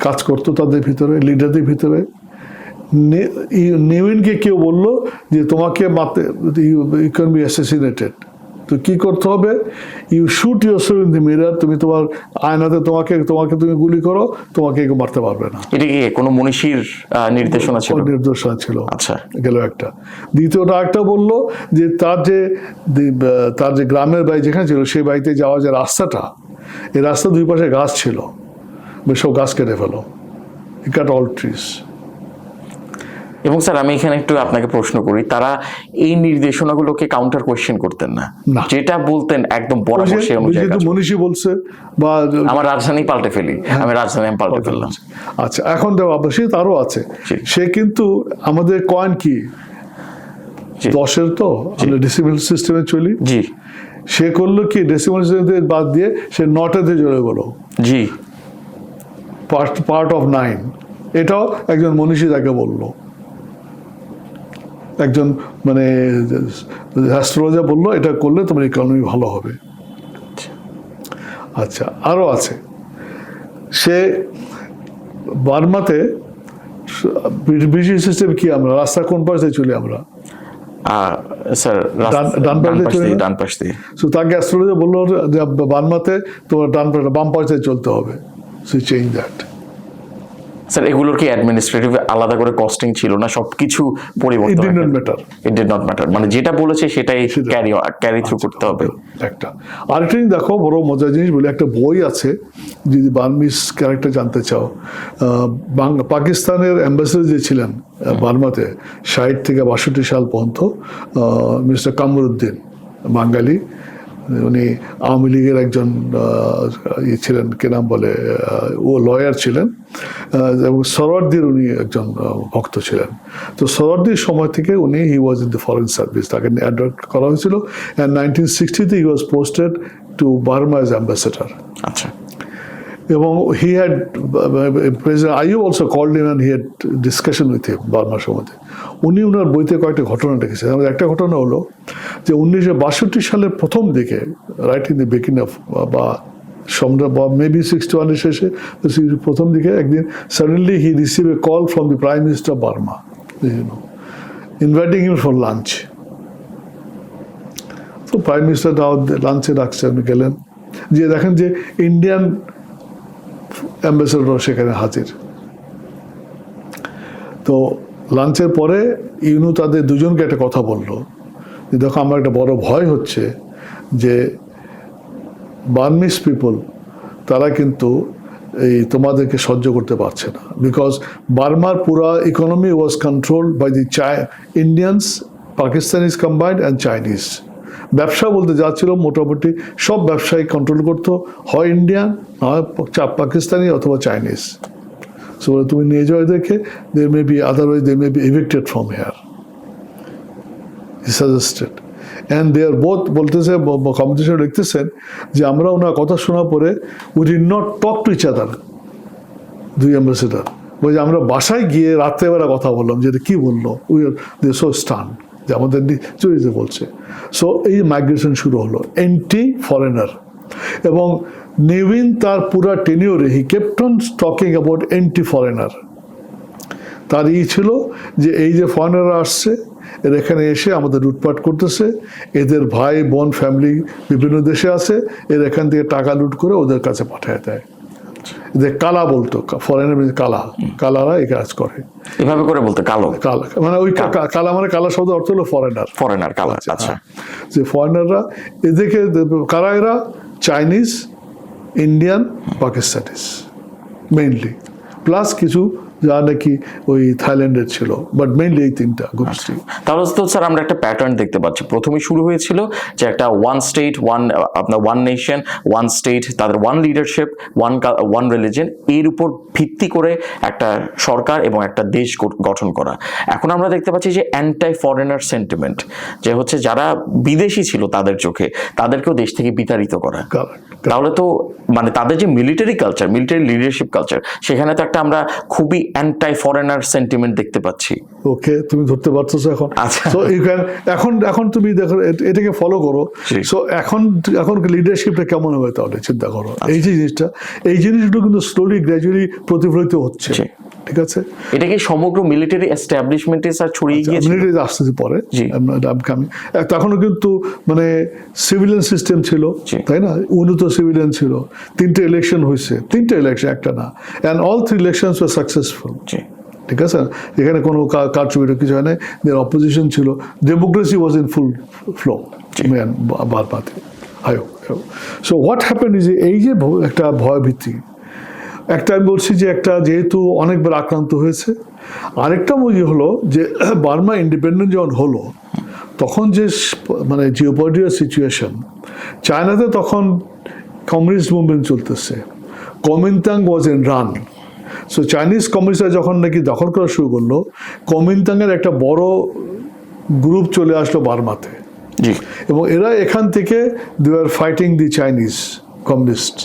Speaker 2: কাজ করতো তাদের ভিতরে, লিডারদের ভিতরে। নিউইনকে কেউ বললো যে তোমাকে মারতে, ইউ ক্যান বি অ্যাসাসিনেটেড, তো কি করতে হবে? You shoot yourself in the mirror, তুমি তোমার আয়নাতে তোমাকে তুমি গুলি করো, তোমাকে কেউ মারতে পারবে না।
Speaker 1: এটা কি কোনো মনীষীর নির্দেশনা ছিল?
Speaker 2: নির্দেশনা ছিল।
Speaker 1: আচ্ছা,
Speaker 2: গেল একটা। দ্বিতীয়টা একটা বললো যে তার যে গ্রামের বাড়ি যেখানে ছিল, সেই বাড়িতে যাওয়া যে রাস্তাটা, এই রাস্তার দুই পাশে গাছ ছিল, বেশ সব গাছ কেটে ফেলো, কাট অল ট্রিজ।
Speaker 1: এবং স্যার আমি এখানে একটু আপনাকে প্রশ্ন করি, তারা এই নির্দেশনাগুলোকে কাউন্টার কোয়েশ্চেন করতেন না? যেটা বলতেন একদম বরাবর সেই অনুযায়ী কাজ।
Speaker 2: মনীষী বলছে বা
Speaker 1: আমার রাজধানী পাল্টে ফেলি, আমি রাজধানী পাল্টে ফেললাম।
Speaker 2: আচ্ছা, এখন দেখো সে তারও আছে, সে কিন্তু আমাদের কয়েন কি 10-এর, তো আমরা ডেসিমেল সিস্টেমে চলি। জি, সে করলো কি ডেসিমেল সিস্টেম বাদ দিয়ে সে 9-তে চলে গেলো। জি, পার্ট অফ 9। এটাও একজন মনীষী তাকে বললো, একজন মানে অ্যাস্ট্রোলজার বললো এটা করলে তোমার ইকোনমি ভালো হবে। আচ্ছা, আরও আছে, সে বার্মাতে ব্রিটিশ সিস্টেম কি, আমরা রাস্তা কোন পাশে চলি? আমরা
Speaker 1: স্যার ডান পাশ দিয়ে।
Speaker 2: সো তাকে অ্যাস্ট্রোলজার বললো যে বার্মাতে তোমার বাম পাশে চলতে হবে। So change that.
Speaker 1: স্যার এগুলোর কি অ্যাডমিনিস্ট্রেটিভ আলাদা করে কস্টিং ছিল না? সবকিছু পরিবর্তন, ইট ডিড নট ম্যাটার, মানে যেটা বলেছে সেটাই ক্যারি থ্রু করতে হবে।
Speaker 2: একটা আরেকটা জিনিস দেখো, বড় মজার জিনিস বলে, একটা বই আছে যদি বার্মিস ক্যারেক্টার জানতে চাও। পাকিস্তানের অ্যাম্বাসেডর যে ছিলেন বার্মাতে 60 থেকে 62 সাল পর্যন্ত, মিস্টার কামরুদ্দিন, বাঙালি, উনি আওয়ামী লীগের একজন ছিলেন, কে নাম বলে, ও লয়ার ছিলেন, এবং সরওয়ার্দির উনি একজন ভক্ত ছিলেন। তো সরওয়ার্দির সময় থেকে he was in the foreign service, তাকে অ্যাডপ্ট করা হয়েছিল। অ্যান্ড 1960-তে he was posted to Burma as ambassador.
Speaker 1: আচ্ছা,
Speaker 2: এবং he had President Ayub also called him and he had discussion with him বার্মার সম্বন্ধে। উনি ওনার বইতে কয়েকটা ঘটনা লিখেছেন। আমাদের একটা ঘটনা হলো যে 1962 সালের প্রথম দিকে, right in the beginning of বা মেবি 61 শেষে, প্রথম দিকে একদিন suddenly he receive a call from the prime minister of Burma, inviting him for lunch. তো প্রাইম মিনিস্টার লাঞ্চে ডাকছে, আপনি গেলেন, যে দেখেন যে ইন্ডিয়ান অ্যাম্বাসেডর সেখানে হাজির। তো লাঞ্চের পরে ইউনু তাদের দুজনকে একটা কথা বললো যে দেখো, আমার একটা বড় ভয় হচ্ছে যে বার্মিজ পিপল তারা কিন্তু এই তোমাদেরকে সহ্য করতে পারছে না, বিকজ বার্মার পুরা economy was controlled by the Indians, Pakistanis combined and Chinese. ব্যবসা বলতে যা ছিল মোটামুটি সব ব্যবসায়ী কন্ট্রোল করতো, হয় ইন্ডিয়ান, হয় পাকিস্তানি অথবা চাইনিজ। সো তুমি নিয়ে যাও এদেরকে, they may be otherwise they may be evicted from here, he suggested. And they are both বলতেছে, কম্পিটিশন লিখতেছেন যে আমরা ওনার কথা শোনার পরে we did not talk to each other, দুই অ্যাম্বাসেডার বলছে আমরা বাসায় গিয়ে রাত্রেবেলা কথা বললাম যে এটা কী বললো, উই আর দে সো স্টান যে আমাদের চুরিতে বলছে। সো এই মাইগ্রেশন শুরু হলো, এন্টি ফরেনার। এবং নেভিন তার পুরা টেনিওরে he kept on talking about anti foreigner. তার ছিল যে এই যে ফরেনাররা আসছে, এর এখানে এসে আমাদের লুটপাট করতেছে, এদের ভাই বোন ফ্যামিলি বিভিন্ন দেশে আছে, এর এখান থেকে টাকা লুট করে ওদের কাছে পাঠায় দেয়। এদের কালা বলতো, ফরেনার কালা, কালারা এই কাজ করে,
Speaker 1: এভাবে করে বলতে কালো,
Speaker 2: কালা মানে ওই কালা মানে কালা শব্দ অর্থ হলো ফরেনার,
Speaker 1: ফরেনার কালা। আচ্ছা,
Speaker 2: যে ফরেনাররা এদেরকে কারা, এরা Chinese, Indian, Pakistanis mainly, plus কিছু যা নাকি ওই থাইল্যান্ডের ছিল, বাট মেইনলি এই তিনটা গোষ্ঠী।
Speaker 1: তাহলে তো স্যার আমরা একটা প্যাটার্ন দেখতে পাচ্ছি। প্রথমে শুরু হয়েছিল যে একটা one state one nation one state, তাদের ওয়ান লিডারশিপ, ওয়ান রিলিজন, এর উপর ভিত্তি করে একটা সরকার এবং একটা দেশ গঠন করা। এখন আমরা দেখতে পাচ্ছি যে অ্যান্টাই ফরেনার সেন্টিমেন্ট, যে হচ্ছে যারা বিদেশি ছিল তাদের চোখে তাদেরকেও দেশ থেকে বিতাড়িত করা। তাহলে তো মানে তাদের যে military culture, military leadership culture, সেখানে তো একটা আমরা খুবই অ্যান্টাই ফরেনার সেন্টিমেন্ট দেখতে পাচ্ছি।
Speaker 2: ওকে, তুমি ধরতে পারছো এখন।
Speaker 1: আচ্ছা,
Speaker 2: সো ইউ ক্যান এখন তুমি দেখো, এটাকে ফলো করো। সো এখন লিডারশিপটা কেমন হবে তাহলে চিন্তা করো। এই যে জিনিসটা, এই জিনিসগুলো কিন্তু স্লোলি গ্র্যাজুয়ালি প্রতিফলিত হচ্ছে, ঠিক আছে?
Speaker 1: এটা কি সমগ্র মিলিটারি এস্টাবলিশমেন্টে স্যার ছড়িয়ে গিয়েছে?
Speaker 2: মিলিটারি আসতেছে পরে, তখনও কিন্তু মানে সিভিলিয়ান সিস্টেম ছিল, তাই না? উন্নত সিভিলিয়ান ছিল, 3টে ইলেকশন হয়েছে, 3টে ইলেকশন, একটা না, and all 3 elections were successful, ঠিক আছে? এখানে কোনো কারচুপিটা কিছু হয় না, দের অপোজিশন ছিল, democracy was in full flow বারবাতে। সো হোয়াট হ্যাপেন ইজ, এই যে একটা ভয়ভীতি, একটা আমি বলছি যে একটা যেহেতু অনেকবার আক্রান্ত হয়েছে, আরেকটা মনে হলো যে বার্মা ইন্ডিপেন্ডেন্ট যখন হলো তখন যে মানে জিওপলিটিক্যাল সিচুয়েশন, চায়নাতে তখন কমিউনিস্ট মুভমেন্ট চলতেছে, Kuomintang was in run. So Chinese কমিউনিস্টরা যখন নাকি দখল করা শুরু করলো, কমিনতাংয়ের একটা বড় গ্রুপ চলে আসলো বার্মাতে, এবং এরা এখান থেকে they are fighting the Chinese communist,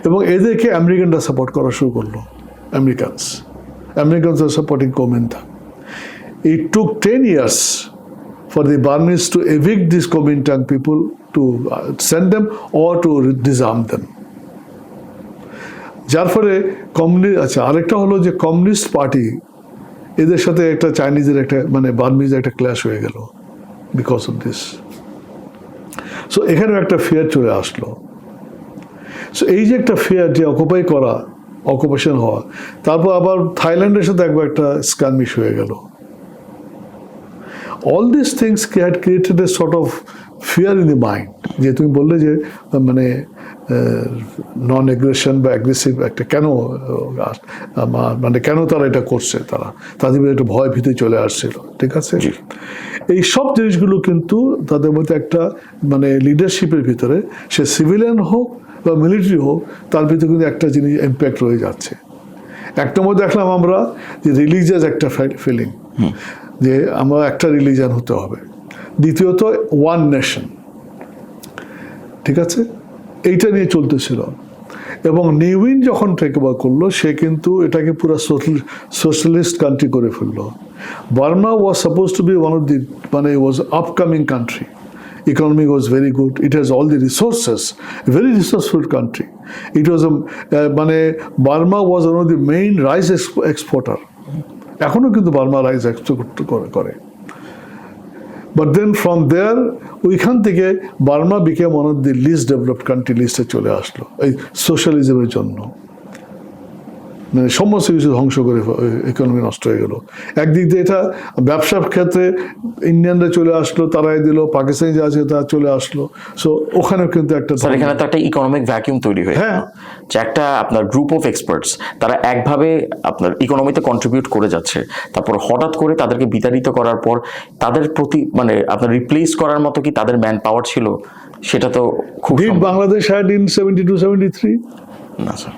Speaker 2: এবং এদেরকে আমেরিকানরা সাপোর্ট করা শুরু করলো। Americans are supporting Kuomintang. It took 10 years for the Burmese to evict these Kuomintang people, to send them or to disarm them. যার ফলে আচ্ছা, আরেকটা হলো যে কমিউনিস্ট পার্টি, এদের সাথে একটা চাইনিজের একটা মানে বার্মিজ একটা ক্ল্যাশ হয়ে গেল বিকজ অফ দিস। সো এখানে একটা ফিয়ার চলে আসলো। সো এই যে একটা ফিয়ার, যে অকুপাই করা, অকুপেশন হওয়া, তারপর আবার থাইল্যান্ডের সাথে একবার একটা স্ক্যামিশ হয়ে গেল। All this things had created a sort of fear in the mind, যে তুমি বললে যে মানে নন এগ্রেশন বা অ্যাগ্রেসিভ একটা কেন, মানে কেন তারা এটা করছে, তাদের মধ্যে একটা ভয় ভীতি চলে আসছিল, ঠিক আছে? এই সব জিনিসগুলো কিন্তু তাদের মধ্যে একটা মানে লিডারশিপের ভিতরে, সে সিভিলিয়ান হোক বা মিলিটারি হোক, তার ভিতরে কিন্তু একটা জিনিস ইম্প্যাক্ট রয়ে যাচ্ছে। একটা মধ্যে দেখলাম আমরা যে রিলিজিয়াস একটা ফিলিং, যে আমরা একটা রিলিজিয়ান হতে হবে। দ্বিতীয়ত ওয়ান নেশন, ঠিক আছে? এইটা নিয়ে চলতেছিল। এবং নিউইন যখন টেক ওভার করলো, সে কিন্তু এটাকে পুরো সোশ্যালিস্ট কান্ট্রি করে ফেললো। Burma was suppose to be one of the, মানে was upcoming country, economy was very good, it has all the resources, very resourceful country. It was মানে Burma was one of the main rice exporter, এখনো কিন্তু Burma rice export করে। But then from there, ওইখান থেকে Burma became one of the list developed country লিস্টে চলে আসলো এই সোশ্যালিজমের জন্য। মানে সমস্ত কিছু ধ্বংস করে ইকোনমি নষ্ট হয়ে গেল। একদিক দিয়ে এটা ব্যবসার ক্ষেত্রে ইন্ডিয়ানরা চলে আসলো, তারাই দিল, পাকিস্তানি যা আছে তা চলে আসলো। সো ওখানেও কিন্তু একটা,
Speaker 1: এখানে তো একটা ইকোনমিক ভ্যাকিউম তৈরি হয়ে,
Speaker 2: হ্যাঁ,
Speaker 1: যে একটা আপনার গ্রুপ অফ এক্সপার্টস তারা একভাবে আপনার ইকোনমিতে কন্ট্রিবিউট করে যাচ্ছে, তারপর হঠাৎ করে তাদেরকে বিতাড়িত করার পর তাদের প্রতি মানে আপনার রিপ্লেস করার মতো কি তাদের ম্যান পাওয়ার ছিল? সেটা তো খুব
Speaker 2: বাংলাদেশ হ্যাড ইন 72-73
Speaker 1: না স্যার,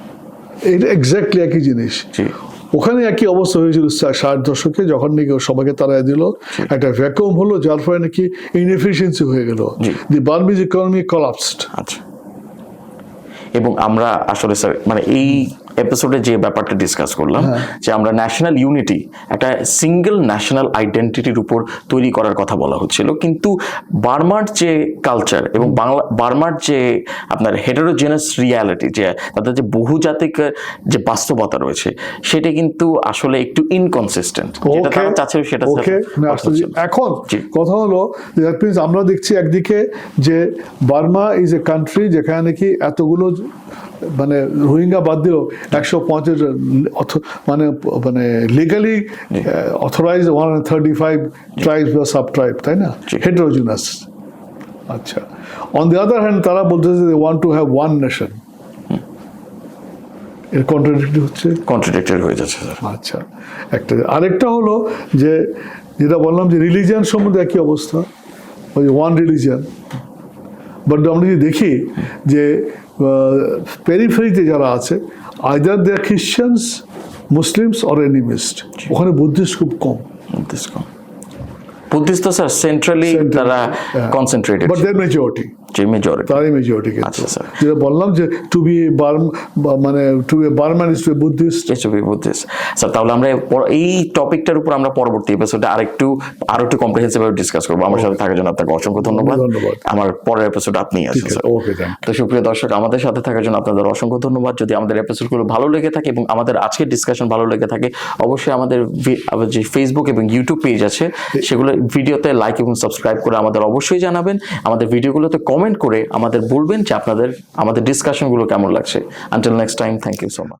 Speaker 2: এটা এক্স্যাক্টলি একই জিনিস। ওখানে একই অবস্থা হয়েছিল 60 দশকে, যখন নাকি সবাইকে তাড়াই দিল, একটা ভ্যাকুয়াম হলো, যার ফলে নাকি ইনএফিসিয়েন্সি হয়ে গেল, দি বার্মিজ ইকোনমি কলাপসড।
Speaker 1: আচ্ছা, এবং আমরা আসলে স্যার মানে এই এপিসোডে যে ব্যাপারটা ডিসকাস করলাম, যে আমরা ন্যাশনাল ইউনিটি, একটা সিঙ্গেল ন্যাশনাল আইডেন্টিটির উপর তৈরি করার কথা বলা হচ্ছিল, কিন্তু বার্মার যে কালচার এবং বার্মার যে আপনার হেটেরোজেনাস রিয়ালিটি, যে তাদের যে বহুজাতিক যে বাস্তবতা রয়েছে, সেটা কিন্তু আসলে একটু ইনকনসিস্টেন্ট, যেটা তারা চাচ্ছিল সেটা।
Speaker 2: এখন কথা হলো, দ্যাট মিনস আমরা দেখছি একদিকে যে বার্মা ইজ এ কান্ট্রি যেখানে নাকি এতগুলো মানে রোহিঙ্গা বাদ দিল 150 মানে মানে লিগালি অথরাইজ 135 ট্রাইবস বা সাব ট্রাইব, তাই না, হেটেরোজেনাস। আচ্ছা, অন দি আদার হ্যান্ড তারা বলতেছে they want to have one nation. এর কন্ট্রাডিক্টরি হয়ে যাচ্ছে স্যার। আচ্ছা, একটা আরেকটা হলো যে যেটা বললাম যে রিলিজিয়ান সম্বন্ধে একই অবস্থা, ওই ওয়ান রিলিজিয়ান। বাট আমরা যদি দেখি যে পেরিফেরিতে যারা আছে, either they are Christians, Muslims or animist, ওখানে বুদ্ধিস্ট খুব কম।
Speaker 1: বুদ্ধিস্ট তো স্যার সেন্ট্রালি তারা কনসেন্ট্রেটেড,
Speaker 2: বাট দে মেজরিটি, তারই মেজরিটি।
Speaker 1: আচ্ছা স্যার,
Speaker 2: যেটা বললাম যে টু বি মানে to be Burman is to be Buddhist,
Speaker 1: sir তাহলে আমরা এই টপিকটার উপর আমরা পরবর্তী এপিসোডে আরো একটু কম্প্রিহেন্সিভ ভাবে ডিসকাস করবো। আমার সাথে থাকার জন্য আপনাকে অসংখ্য ধন্যবাদ। আমার পরের এপিসোড আপনি আছেন স্যার। তো সুপ্রিয় দর্শক, আমাদের সাথে থাকার জন্য আপনাদের অসংখ্য ধন্যবাদ। যদি আমাদের এপিসোডগুলো ভালো লেগে থাকে এবং আমাদের আজকের ডিসকাশন ভালো লেগে থাকে, অবশ্যই আমাদের যে ফেসবুক এবং ইউটিউব পেজ আছে, সেগুলো ভিডিওতে লাইক এবং সাবস্ক্রাইব করে আমাদের অবশ্যই জানাবেন। আমাদের ভিডিওগুলোতে কমেন্ট করে আমাদের বলবেন যে আমাদের ডিসকাশনগুলো কেমন লাগছে। Until next time, thank you so much.